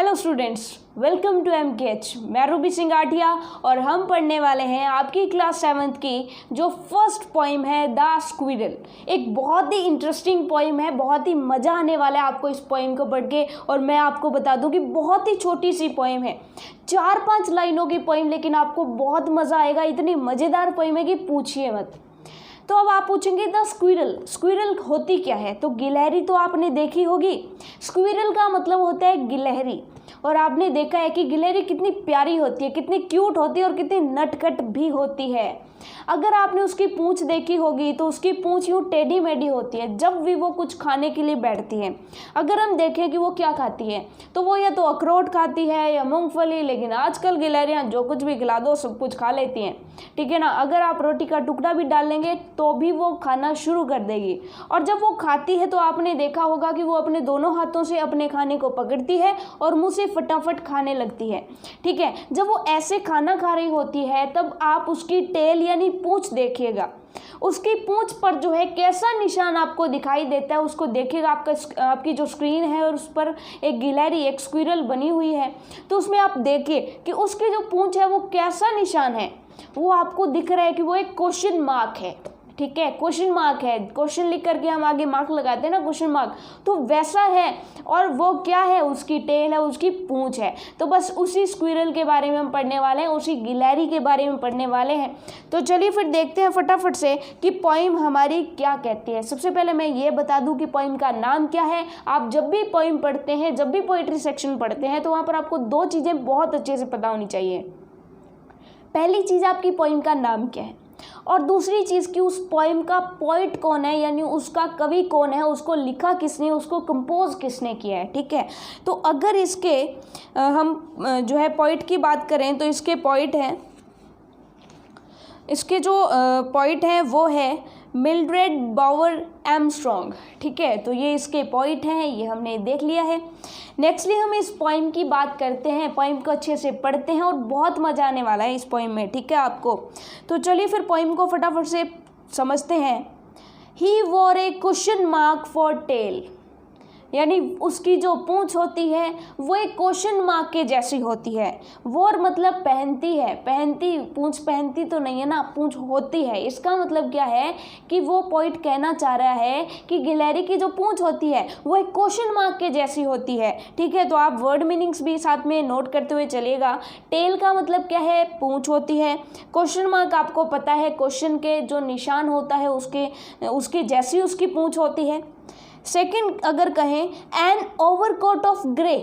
Hello students, welcome to MKH। मैं रूबी सिंह आठिया और हम पढ़ने वाले हैं आपकी क्लास 7th की जो फर्स्ट पोइम है द स्क्विरल। एक बहुत ही इंटरेस्टिंग पोइम है, बहुत ही मज़ा आने वाला है आपको इस पोइम को पढ़ के। और मैं आपको बता दूं कि बहुत ही छोटी सी पोइम है, 4-5 लाइनों की पोइम, लेकिन आपको बहुत मज़ा आएगा। इतनी मज़ेदार पोइम है कि पूछिए मत। तो अब आप पूछेंगे द स्क्विरल, स्क्विरल होती क्या है? तो गिलहरी तो आपने देखी होगी। स्क्विरल का मतलब होता है गिलहरी, और आपने देखा है कि गिलहरी कितनी प्यारी होती है, कितनी क्यूट होती है और कितनी नटखट भी होती है। अगर आपने उसकी पूंछ देखी होगी तो उसकी पूंछ यूँ टेढ़ी मेढ़ी होती है जब भी वो कुछ खाने के लिए बैठती है। अगर हम देखें कि वो क्या खाती है तो वो या तो अखरोट खाती है या मूंगफली, लेकिन आजकल गिलहरियाँ जो कुछ भी खिला दो सब कुछ खा लेती हैं, ठीक है ना। अगर आप रोटी का टुकड़ा भी डाल लेंगे तो भी वो खाना शुरू कर देगी। और जब वो खाती है तो आपने देखा होगा कि वो अपने दोनों हाथों से अपने खाने को पकड़ती है और मुँह से फटाफट खाने लगती है, ठीक है। जब वो ऐसे खाना खा रही होती है तब आप उसकी टेल यानी पूंछ देखिएगा। उसकी पूंछ पर जो है कैसा निशान आपको दिखाई देता है उसको देखिएगा। आपकी जो स्क्रीन है और उस पर एक गिलहरी, एक स्क्विरल बनी हुई है, तो उसमें आप देखिए कि उसकी जो पूंछ है वो कैसा निशान है। वो आपको दिख रहा है कि वो एक क्वेश्चन मार्क है, ठीक है। क्वेश्चन मार्क है, क्वेश्चन लिख करके हम आगे मार्क लगाते हैं ना, क्वेश्चन मार्क, तो वैसा है। और वो क्या है? उसकी टेल है, उसकी पूंछ है। तो बस उसी स्क्विरल के बारे में हम पढ़ने वाले हैं, उसी गिलहरी के बारे में पढ़ने वाले हैं। तो चलिए फिर देखते हैं फटाफट से कि पोइम हमारी क्या कहती है। सबसे पहले मैं ये बता दूं कि पोइम का नाम क्या है। आप जब भी पोइम पढ़ते हैं, जब भी पोइट्री सेक्शन पढ़ते हैं, तो वहाँ पर आपको 2 चीज़ें बहुत अच्छे से पता होनी चाहिए। पहली चीज़ आपकी पोइम का नाम क्या है, और दूसरी चीज़ कि उस पोइम का पोइट कौन है, यानी उसका कवि कौन है, उसको लिखा किसने, उसको कंपोज किसने किया है, ठीक है। तो अगर इसके हम जो है पोइट की बात करें तो इसके पोइट हैं, इसके जो पोइट हैं वो है मिल्ड्रेड बाउअर आर्मस्ट्रॉन्ग, ठीक है। तो ये इसके पोइट हैं, ये हमने देख लिया है। नेक्स्टली हम इस पोइम की बात करते हैं, पोइम को अच्छे से पढ़ते हैं और बहुत मज़ा आने वाला है इस पोइम में, ठीक है आपको। तो चलिए फिर पोइम को फटाफट से समझते हैं। He wore a question mark for tail, यानी उसकी जो पूंछ होती है वो एक क्वेश्चन मार्क के जैसी होती है। वॉर मतलब पहनती है, पहनती, पूंछ पहनती तो नहीं है ना, पूंछ होती है। इसका मतलब क्या है कि वो पॉइंट कहना चाह रहा है कि गिलहरी की जो पूंछ होती है वो एक क्वेश्चन मार्क के जैसी होती है, ठीक है। तो आप वर्ड मीनिंग्स भी साथ में नोट करते हुए चलिएगा। टेल का मतलब क्या है? पूंछ होती है। क्वेश्चन मार्क आपको पता है, क्वेश्चन के जो निशान होता है उसके जैसी उसकी पूंछ होती है। सेकंड अगर कहें, एन ओवरकोट ऑफ ग्रे,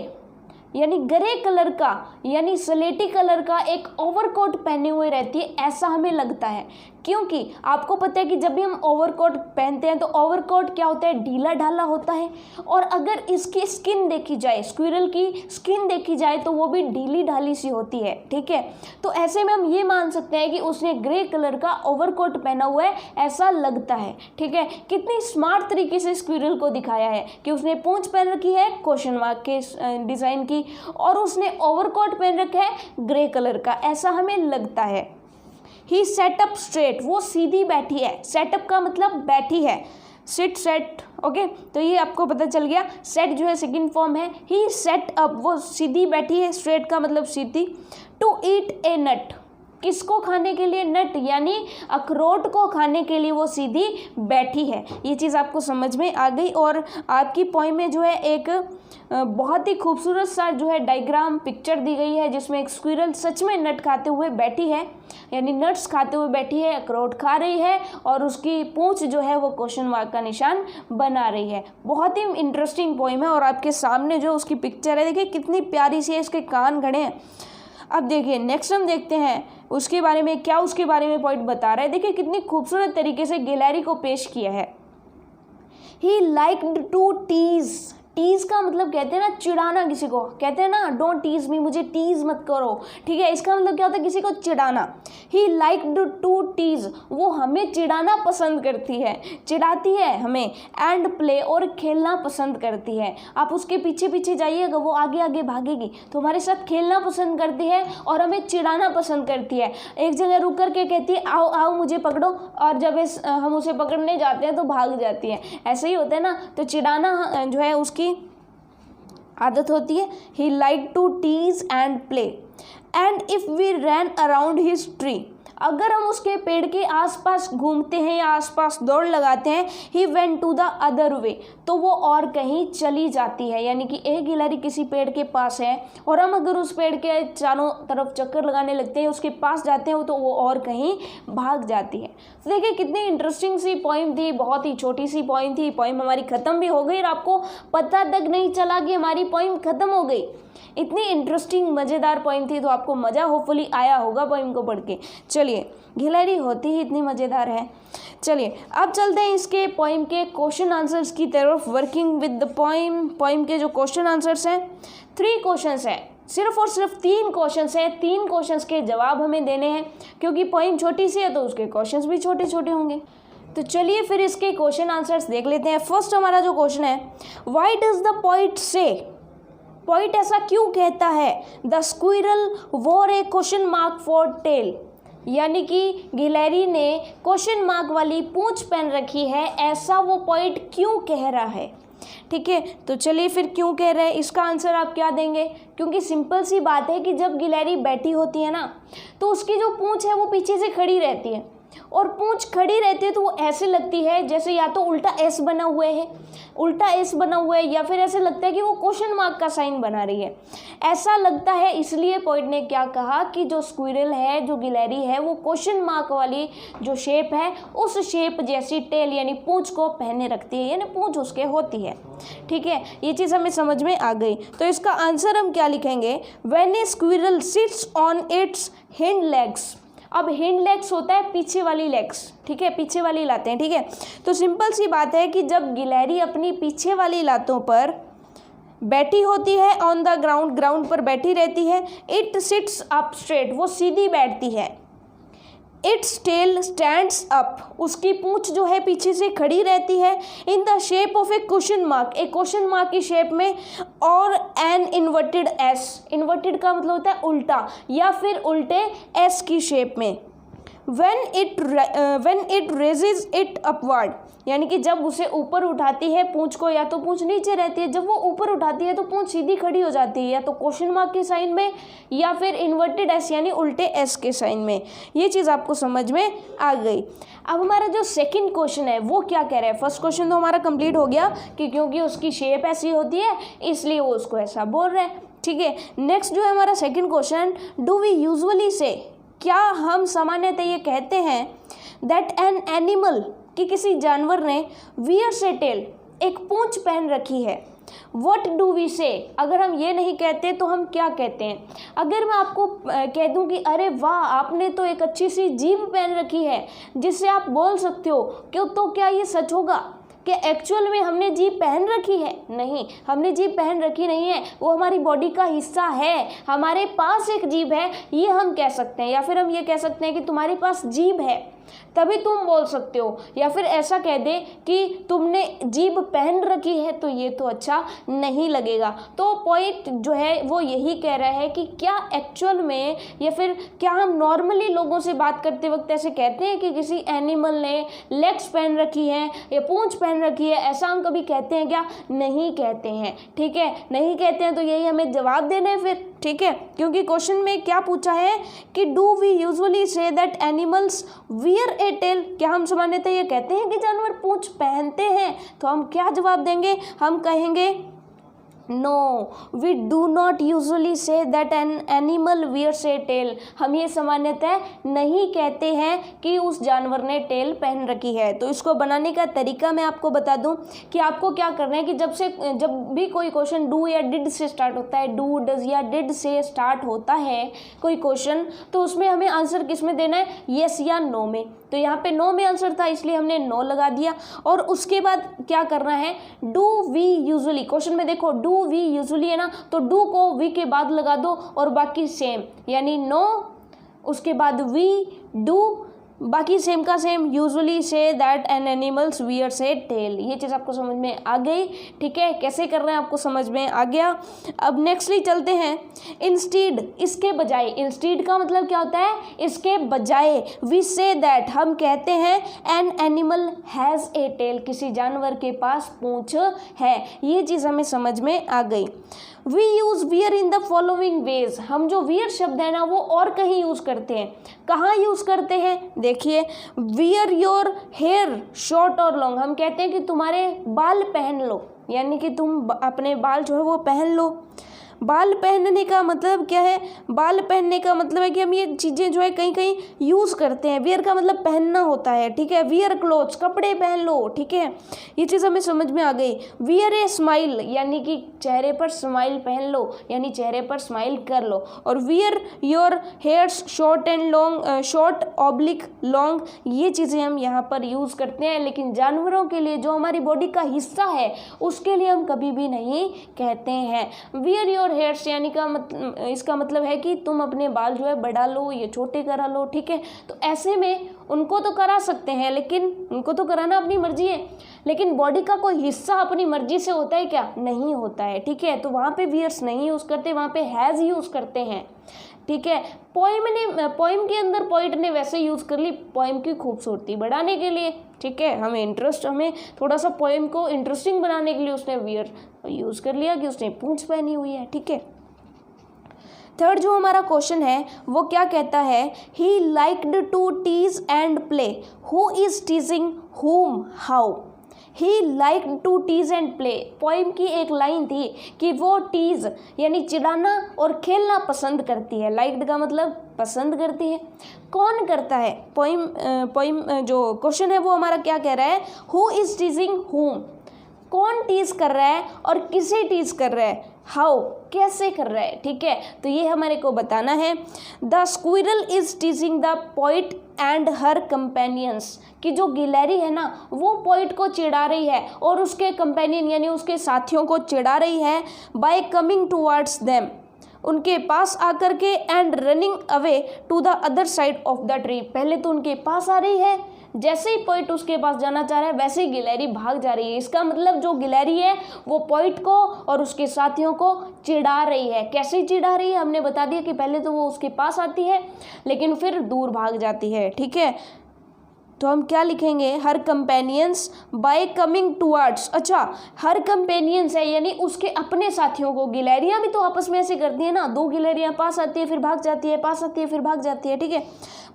यानी ग्रे कलर का, यानी स्लेटी कलर का एक ओवरकोट पहने हुए रहती है, ऐसा हमें लगता है। क्योंकि आपको पता है कि जब भी हम ओवरकोट पहनते हैं तो ओवरकोट क्या होता है? ढीला ढाला होता है। और अगर इसकी स्किन देखी जाए, स्क्विरल की स्किन देखी जाए, तो वो भी ढीली ढाली सी होती है, ठीक है। तो ऐसे में हम ये मान सकते हैं कि उसने ग्रे कलर का ओवरकोट पहना हुआ है, ऐसा लगता है, ठीक है। कितनी स्मार्ट तरीके से स्क्विरल को दिखाया है कि उसने पूंछ पहन रखी है क्वेश्चन मार्क के डिज़ाइन की, और उसने ओवरकोट पहन रखा है ग्रे कलर का, ऐसा हमें लगता है। ही सेट अप स्ट्रेट, वो सीधी बैठी है। सेटअप का मतलब बैठी है, सिट सेट, ओके। तो ये आपको पता चल गया। सेट जो है सेकंड फॉर्म है, ही सेट अप, वो सीधी बैठी है। स्ट्रेट का मतलब सीधी। टू ईट ए नट, किसको खाने के लिए? नट, यानी अखरोट को खाने के लिए वो सीधी बैठी है। ये चीज़ आपको समझ में आ गई। और आपकी पोइम में जो है एक बहुत ही खूबसूरत सा जो है डायग्राम पिक्चर दी गई है, जिसमें एक स्क्विरल सच में नट खाते हुए बैठी है, यानी नट्स खाते हुए बैठी है, अखरोट खा रही है, और उसकी पूंछ जो है वो क्वेश्चन मार्क का निशान बना रही है। बहुत ही इंटरेस्टिंग पोइम है। और आपके सामने जो उसकी पिक्चर है, देखिए कितनी प्यारी सी है, इसके कान खड़े हैं। अब देखिए नेक्स्ट हम देखते हैं उसके बारे में, क्या उसके बारे में पॉइंट बता रहा है। देखिए कितनी खूबसूरत तरीके से गिलहरी को पेश किया है। He liked to tease, tease का मतलब कहते हैं ना चिढ़ाना, किसी को कहते हैं ना डोंट टीज मी, मुझे टीज मत करो, ठीक है। इसका मतलब क्या होता है? किसी को चिढ़ाना। ही लाइक्ड टू टीज, वो हमें चिढ़ाना पसंद करती है, चिढ़ाती है हमें। एंड प्ले, और खेलना पसंद करती है। आप उसके पीछे पीछे जाइएगा, वो आगे आगे भागेगी, तो हमारे साथ खेलना पसंद करती है और हमें चिढ़ाना पसंद करती है। एक जगह रुक करके कहती है आओ आओ मुझे पकड़ो, और जब हम उसे पकड़ने जाते हैं तो भाग जाती है। ऐसे ही होता है ना। तो चिढ़ाना जो है उसकी आदत होती है। He like to tease and play and if we ran around his tree, अगर हम उसके पेड़ के आसपास घूमते हैं या आसपास दौड़ लगाते हैं, he went to the other way, तो वो और कहीं चली जाती है। यानी कि एक गिलहरी किसी पेड़ के पास है और हम अगर उस पेड़ के चारों तरफ चक्कर लगाने लगते हैं, उसके पास जाते हैं, तो वो और कहीं भाग जाती है। तो देखिए कितनी इंटरेस्टिंग सी पोइम थी, बहुत ही छोटी सी पोइम थी। पोइम हमारी ख़त्म भी हो गई और आपको पता तक नहीं चला कि हमारी पोइम ख़त्म हो गई। इतनी इंटरेस्टिंग मज़ेदार पोइम थी, तो आपको मज़ा होपफुली आया होगा पोइम को पढ़ के। चलिए, गिलहरी होती ही इतनी मज़ेदार है। चलिए अब चलते हैं इसके पोइम के क्वेश्चन आंसर्स की तरफ। Working with the poem, poem के जो क्वेश्चन आंसर्स हैं 3 क्वेश्चंस हैं, सिर्फ और सिर्फ 3 क्वेश्चंस हैं। 3 क्वेश्चंस के जवाब हमें देने हैं, क्योंकि पोइम छोटी सी है तो उसके क्वेश्चंस भी छोटे छोटे होंगे। तो चलिए फिर इसके क्वेश्चन आंसर्स देख लेते हैं। फर्स्ट हमारा जो क्वेश्चन है, व्हाई डज द पोइट से, पोइट ऐसा क्यों कहता है, द स्क्विरल वोर ए क्वेश्चन मार्क फॉर टेल, यानी कि गिलहरी ने क्वेश्चन मार्क वाली पूंछ पहन रखी है, ऐसा वो पोइट क्यों कह रहा है। ठीक है, तो चलिए फिर क्यों कह रहे हैं इसका आंसर आप क्या देंगे, क्योंकि सिंपल सी बात है कि जब गिलहरी बैठी होती है ना, तो उसकी जो पूंछ है वो पीछे से खड़ी रहती है, और पूंछ खड़ी रहती है तो वो ऐसे लगती है जैसे या तो उल्टा एस बना हुआ है, या फिर ऐसे लगता है कि वो क्वेश्चन मार्क का साइन बना रही है, ऐसा लगता है। इसलिए पोइट ने क्या कहा कि जो स्क्विरल है, जो गिलहरी है, वो क्वेश्चन मार्क वाली जो शेप है, उस शेप जैसी टेल यानी पूंछ को पहने रखती है, यानी पूंछ उसके होती है। ठीक है, ये चीज़ हमें समझ में आ गई। तो इसका आंसर हम क्या लिखेंगे, when A squirrel sits on it's hind legs. अब हिंड लेग्स होता है पीछे वाली लेग्स, ठीक है, पीछे वाली लातें। ठीक है, तो सिंपल सी बात है कि जब गिलहरी अपनी पीछे वाली लातों पर बैठी होती है, ऑन द ग्राउंड, ग्राउंड पर बैठी रहती है, इट सिट्स अप स्ट्रेट, वो सीधी बैठती है, इट्स टेल स्टैंड्स अप, उसकी पूंछ जो है पीछे से खड़ी रहती है, in the shape of A question mark, एक क्वेश्चन मार्क की शेप में, और एन इन्वर्टेड एस, इन्वर्टेड का मतलब होता है उल्टा, या फिर उल्टे एस की शेप में। when it raises it upward, यानी कि जब उसे ऊपर उठाती है पूंछ को, या तो पूंछ नीचे रहती है, जब वो ऊपर उठाती है तो पूंछ सीधी खड़ी हो जाती है, या तो क्वेश्चन मार्क के साइन में या फिर इन्वर्टेड एस यानी उल्टे एस के साइन में। ये चीज़ आपको समझ में आ गई। अब हमारा जो सेकंड क्वेश्चन है वो क्या कह रहा है, फर्स्ट क्वेश्चन तो हमारा कंप्लीट हो गया कि क्योंकि उसकी शेप ऐसी होती है इसलिए वो उसको ऐसा बोल रहा है। ठीक है, नेक्स्ट जो है हमारा second question, do we usually say, क्या हम सामान्यतः ये कहते हैं दैट एन एनिमल, कि किसी जानवर ने वियर्स ए टेल, एक पूंछ पहन रखी है। वट डू वी से, अगर हम ये नहीं कहते तो हम क्या कहते हैं। अगर मैं आपको कह दूं कि अरे वाह आपने तो एक अच्छी सी जीभ पहन रखी है जिससे आप बोल सकते हो, क्यों, तो क्या ये सच होगा कि एक्चुअल में हमने जीभ पहन रखी है? नहीं, हमने जीभ पहन रखी नहीं है, वो हमारी बॉडी का हिस्सा है, हमारे पास एक जीभ है, ये हम कह सकते हैं। या फिर हम ये कह सकते हैं कि तुम्हारे पास जीभ है तभी तुम बोल सकते हो, या फिर ऐसा कह दे कि तुमने जीभ पहन रखी है, तो ये तो अच्छा नहीं लगेगा। तो पॉइंट जो है वो यही कह रहा है कि क्या एक्चुअल में, या फिर क्या हम नॉर्मली लोगों से बात करते वक्त ऐसे कहते हैं कि किसी एनिमल ने लेग्स पहन रखी है या पूंछ पहन रखी है, ऐसा हम कभी कहते हैं क्या? नहीं कहते हैं। ठीक है, नहीं कहते हैं, तो यही हमें जवाब देना है फिर। ठीक है, क्योंकि क्वेश्चन में क्या पूछा है कि do we usually say that animals wear a tail, क्या हम सामान्यतः ये कहते हैं कि जानवर पूंछ पहनते हैं? तो हम क्या जवाब देंगे? हम कहेंगे no, we do not usually say that an animal wears a tail, हम ये सामान्यतः नहीं कहते हैं कि उस जानवर ने टेल पहन रखी है। तो इसको बनाने का तरीका मैं आपको बता दूं कि आपको क्या करना है कि जब भी कोई क्वेश्चन डू या डिड से स्टार्ट होता है, डू, डज या डिड से स्टार्ट होता है कोई क्वेश्चन, तो उसमें हमें आंसर किस में देना है? येस या नो में। तो यहाँ पे नो में आंसर था इसलिए हमने नो लगा दिया। और उसके बाद क्या करना है? डू वी यूजुअली, क्वेश्चन में देखो डू वी यूजुअली है ना, तो डू को वी के बाद लगा दो और बाकी सेम, यानी नो, उसके बाद वी, डू, बाकी सेम का same, usually say that an animals wears a tail. ये चीज़ आपको समझ में आ गई, ठीक है, कैसे कर रहे हैं आपको समझ में आ गया। अब नेक्स्टली चलते हैं, इंस्टीड, इसके बजाय, इंस्टीड का मतलब क्या होता है, इसके बजाय, वी से दैट, हम कहते हैं an animal has a tail, किसी जानवर के पास पूंछ है। ये चीज़ हमें समझ में आ गई। We use wear in the following ways, हम जो वियर शब्द है ना वो और कहीं यूज़ करते हैं। कहाँ यूज़ करते हैं, देखिए, वियर योर हेयर शॉर्ट और लॉन्ग, हम कहते हैं कि तुम्हारे बाल पहन लो, यानी कि तुम अपने बाल जो है वो पहन लो। बाल पहनने का मतलब क्या है, बाल पहनने का मतलब है कि हम ये चीज़ें जो है कहीं कहीं यूज़ करते हैं। वियर का मतलब पहनना होता है, ठीक है, वियर क्लोथ्स, कपड़े पहन लो, ठीक है, ये चीज़ हमें समझ में आ गई। वियर ए स्माइल, यानी कि चेहरे पर स्माइल पहन लो, यानी चेहरे पर स्माइल कर लो। और wear your hairs short and long, short oblique long, ये चीज़ें हम यहाँ पर यूज़ करते हैं, लेकिन जानवरों के लिए जो हमारी बॉडी का हिस्सा है उसके लिए हम कभी भी नहीं कहते हैं। वियर योर हेयर्स यानी का इसका मतलब है कि तुम अपने बाल जो है बढ़ा लो, ये छोटे करा लो, ठीक है। तो ऐसे में उनको तो करा सकते हैं, लेकिन उनको तो कराना अपनी मर्जी है, लेकिन बॉडी का कोई हिस्सा अपनी मर्जी से होता है क्या, नहीं होता है, ठीक है। तो वहाँ पे वियर्स नहीं यूज़ करते, वहाँ पे हैज़ यूज़ करते हैं, ठीक है। पोइम के अंदर पोइट ने वैसे यूज़ कर ली पोइम की खूबसूरती बढ़ाने के लिए, ठीक है, हमें थोड़ा सा पोइम को इंटरेस्टिंग बनाने के लिए उसने वियर यूज़ कर लिया कि उसने पूंछ पहनी हुई है, ठीक है। थर्ड जो हमारा क्वेश्चन है वो क्या कहता है, he liked to tease and play, who is teasing whom how. He liked to tease and play, poem की एक लाइन थी कि वो टीज यानी चिढ़ाना और खेलना पसंद करती है। लाइक्ड का मतलब पसंद करती है, कौन करता है। पोइम जो क्वेश्चन है वो हमारा क्या कह रहा है, हु इज टीजिंग हुम, कौन टीज कर रहा है और किसे टीज कर रहा है, हाउ कैसे कर रहा है, ठीक है। तो ये हमारे को बताना है। The squirrel is टीजिंग the poet and her companions, कि जो गिलहरी है ना वो पोइट को चिढ़ा रही है और उसके कंपेनियन यानी उसके साथियों को चिढ़ा रही है, बाय कमिंग टुवर्ड्स देम, उनके पास आकर के, and running away to the other side of the tree, पहले तो उनके पास आ रही है, जैसे ही पोइट उसके पास जाना चाह रहा है वैसे ही गिलहरी भाग जा रही है। इसका मतलब जो गिलहरी है वो पोइट को और उसके साथियों को चिढ़ा रही है। कैसे चिढ़ा रही है, हमने बता दिया कि पहले तो वो उसके पास आती है लेकिन फिर दूर भाग जाती है, ठीक है। तो हम क्या लिखेंगे, हर कंपेनियंस बाय कमिंग टुवर्ड्स। अच्छा, हर कंपेनियंस है यानी उसके अपने साथियों को, गिलहरियाँ भी तो आपस में ऐसे करती है ना, दो गिलहरियाँ पास आती है फिर भाग जाती है, पास आती है फिर भाग जाती है, ठीक है।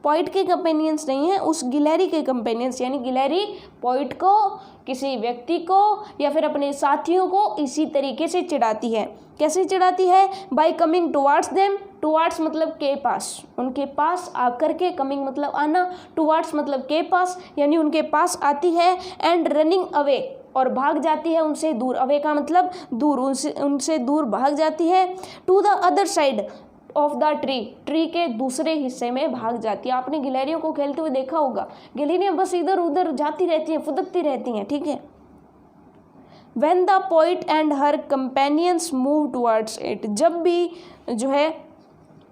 पोइट के कंपेनियंस नहीं है, उस गिलहरी के कंपेनियंस, यानी गिलहरी पोइट को, किसी व्यक्ति को या फिर अपने साथियों को इसी तरीके से चिढ़ाती है। कैसे चिढ़ाती है, bye coming towards them, towards मतलब के पास, उनके पास आकर के, कमिंग मतलब आना, टुवर्ड्स मतलब के पास यानी उनके पास आती है, एंड रनिंग अवे और भाग जाती है उनसे दूर, अवे का मतलब दूर, उनसे दूर भाग जाती है, to the other side of the tree, tree के दूसरे हिस्से में भाग जाती है। आपने गिलहरियों को खेलते हुए देखा होगा, गिलहरियाँ बस इधर उधर जाती रहती हैं, फुदकती रहती हैं, ठीक है। When the poet and her companions move towards it, जब भी जो है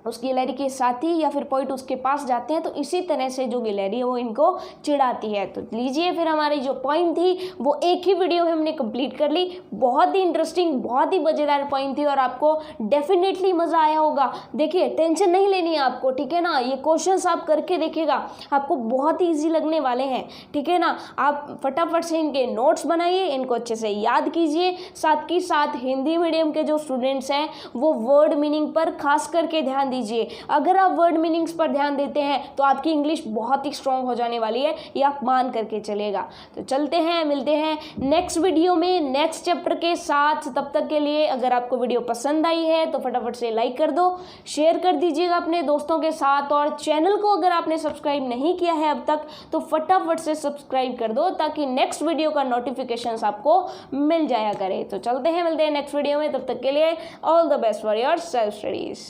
उस गिलहरी के साथी या फिर पोइट उसके पास जाते हैं तो इसी तरह से जो गिलहरी है वो इनको चिढ़ाती है। तो लीजिए फिर हमारी जो पॉइंट थी वो एक ही वीडियो में हमने कंप्लीट कर ली। बहुत ही इंटरेस्टिंग, बहुत ही मज़ेदार पॉइंट थी और आपको डेफिनेटली मज़ा आया होगा। देखिए, टेंशन नहीं लेनी है आपको, ठीक है ना। ये क्वेश्चंस आप करके देखिएगा, आपको बहुत ही ईजी लगने वाले हैं, ठीक है ना। आप फटाफट से इनके नोट्स बनाइए, इनको अच्छे से याद कीजिए। साथ ही साथ हिंदी मीडियम के जो स्टूडेंट्स हैं वो वर्ड मीनिंग पर खास करके ध्यान दीजिए। अगर आप वर्ड मीनिंग्स पर ध्यान देते हैं तो आपकी इंग्लिश बहुत ही स्ट्रांग हो जाने वाली है, ये आप मान करके चलेगा। तो चलते हैं, मिलते हैं नेक्स्ट वीडियो में नेक्स्ट चैप्टर के साथ। तब तक के लिए अगर आपको वीडियो पसंद आई है तो फटाफट से लाइक कर दो, शेयर कर दीजिएगा अपने दोस्तों के साथ, और चैनल को अगर आपने सब्सक्राइब नहीं किया है अब तक तो फटाफट से सब्सक्राइब कर दो ताकि नेक्स्ट वीडियो का नोटिफिकेशन आपको मिल जाया करे। तो चलते हैं, मिलते हैं नेक्स्ट वीडियो में। तब तक के लिए all the best for your self studies.